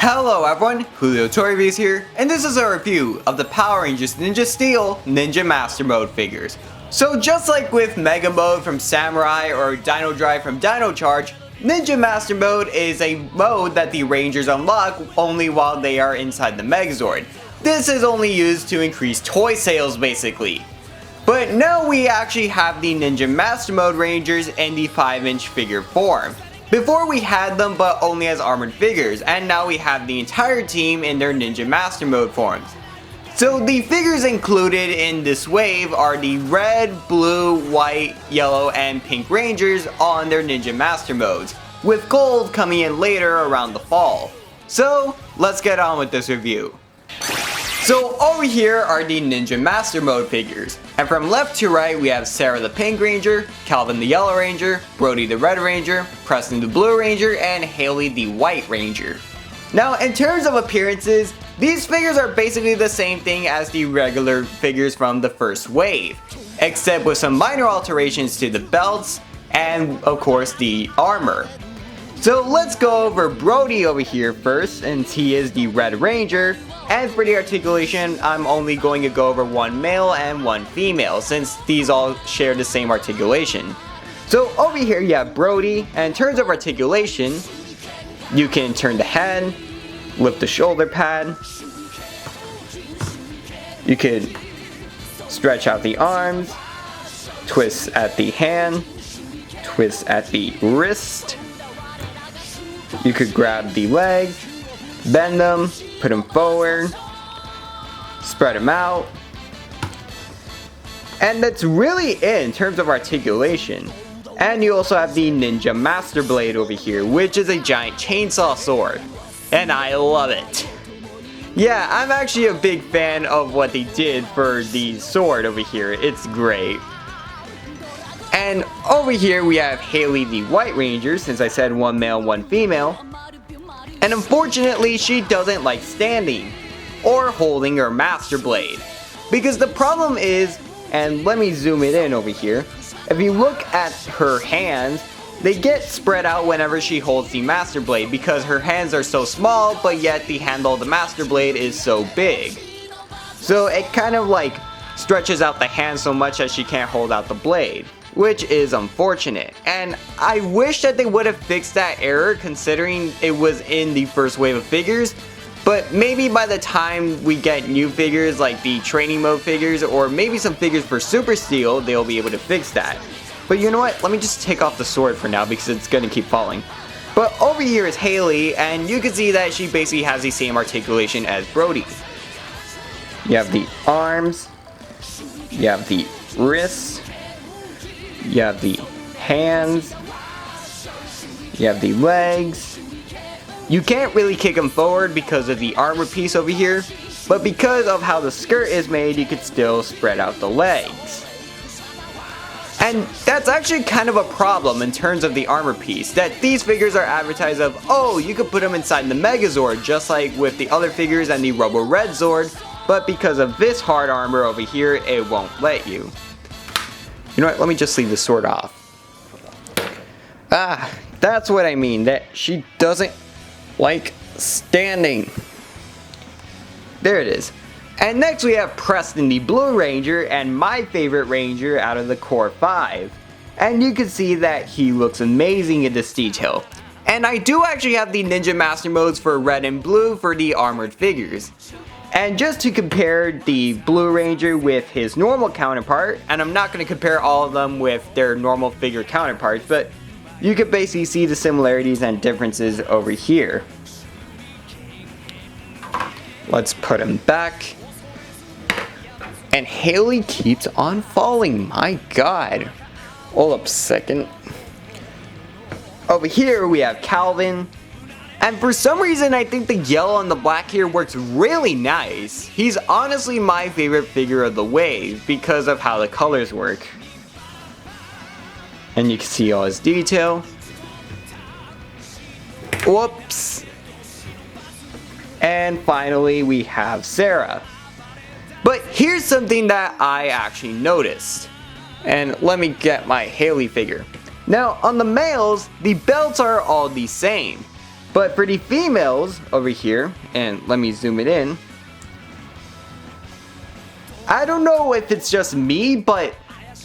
Hello everyone, JulioToyReviews here, and this is a review of the Power Rangers Ninja Steel Ninja Master Mode figures. So just like with Mega Mode from Samurai or Dino Drive from Dino Charge, Ninja Master Mode is a mode that the Rangers unlock only while they are inside the Megazord. This is only used to increase toy sales basically. But now we actually have the Ninja Master Mode Rangers in the 5-inch figure form. Before we had them but only as armored figures, and now we have the entire team in their Ninja Master Mode forms. So the figures included in this wave are the red, blue, white, yellow, and pink Rangers on their Ninja Master Modes, with gold coming in later around the fall. So let's get on with this review. So over here are the Ninja Master Mode figures, and from left to right we have Sarah the Pink Ranger, Calvin the Yellow Ranger, Brody the Red Ranger, Preston the Blue Ranger, and Haley the White Ranger. Now in terms of appearances, these figures are basically the same thing as the regular figures from the first wave, except with some minor alterations to the belts and of course the armor. So let's go over Brody over here first, since he is the Red Ranger. And for the articulation, I'm only going to go over one male and one female, since these all share the same articulation. So over here you have Brody, and in terms of articulation, you can turn the head, lift the shoulder pad, you can stretch out the arms, twist at the hand, twist at the wrist. You could grab the legs, bend them, put them forward, spread them out. And that's really it in terms of articulation. And you also have the Ninja Master Blade over here, which is a giant chainsaw sword. And I love it. Yeah, I'm actually a big fan of what they did for the sword over here. It's great. And over here we have Haley the White Ranger, since I said one male, one female. And unfortunately, she doesn't like standing or holding her Master Blade. Because the problem is, and let me zoom it in over here, if you look at her hands, they get spread out whenever she holds the Master Blade because her hands are so small, but yet the handle of the Master Blade is so big. So it kind of like stretches out the hand so much that she can't hold out the blade, which is unfortunate. And I wish that they would have fixed that error, considering it was in the first wave of figures. But maybe by the time we get new figures like the training mode figures, or maybe some figures for Super Steel, they'll be able to fix that. But you know what, let me just take off the sword for now because it's gonna keep falling. But over here is Haley, and you can see that she basically has the same articulation as Brody. You have the arms, you have the wrists, you have the hands, you have the legs. You can't really kick them forward because of the armor piece over here, but because of how the skirt is made, you could still spread out the legs. And that's actually kind of a problem in terms of the armor piece, that these figures are advertised of, oh, you could put them inside the Megazord, just like with the other figures and the Robo Red Zord, but because of this hard armor over here, it won't let you. You know what, let me just leave the sword off. Ah, that's what I mean, that she doesn't like standing. There it is. And next we have Preston the Blue Ranger, and my favorite Ranger out of the core 5. And you can see that he looks amazing in this detail. And I do actually have the Ninja Master Modes for red and blue for the armored figures. And just to compare the Blue Ranger with his normal counterpart, and I'm not going to compare all of them with their normal figure counterparts, but you can basically see the similarities and differences over here. Let's put him back. And Haley keeps on falling, my god. Hold up a second. Over here we have Calvin. And for some reason, I think the yellow and the black here works really nice. He's honestly my favorite figure of the wave because of how the colors work. And you can see all his detail. Whoops. And finally, we have Sarah. But here's something that I actually noticed. And let me get my Haley figure. Now, on the males, the belts are all the same. But for the females over here, and let me zoom it in, I don't know if it's just me, but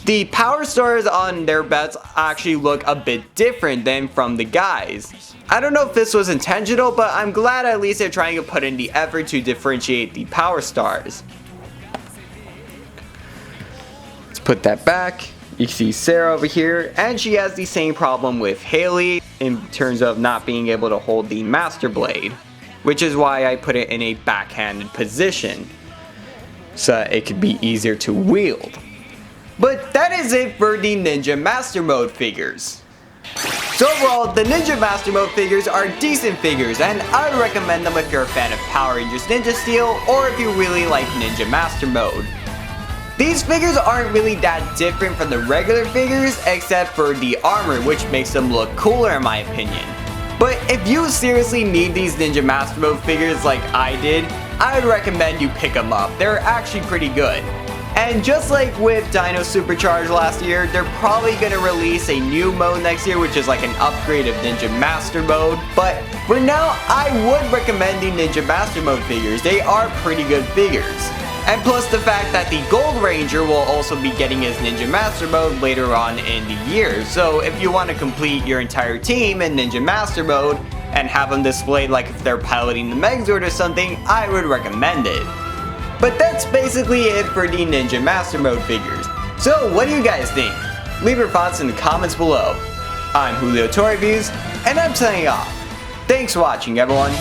the power stars on their bets actually look a bit different than from the guys. I don't know if this was intentional, but I'm glad at least they're trying to put in the effort to differentiate the power stars. Let's put that back. You can see Sarah over here, and she has the same problem with Haley in terms of not being able to hold the Master Blade, which is why I put it in a backhanded position, so it could be easier to wield. But that is it for the Ninja Master Mode figures. So overall, the Ninja Master Mode figures are decent figures, and I would recommend them if you're a fan of Power Rangers Ninja Steel, or if you really like Ninja Master Mode. These figures aren't really that different from the regular figures, except for the armor, which makes them look cooler in my opinion. But if you seriously need these Ninja Master Mode figures like I did, I would recommend you pick them up. They're actually pretty good. And just like with Dino Supercharged last year, they're probably going to release a new mode next year, which is like an upgrade of Ninja Master Mode. But for now, I would recommend the Ninja Master Mode figures. They are pretty good figures. And plus the fact that the Gold Ranger will also be getting his Ninja Master Mode later on in the year. So if you want to complete your entire team in Ninja Master Mode and have them displayed like if they're piloting the Megazord or something, I would recommend it. But that's basically it for the Ninja Master Mode figures. So what do you guys think? Leave your thoughts in the comments below. I'm JulioToyReviews, and I'm signing off. Thanks for watching, everyone.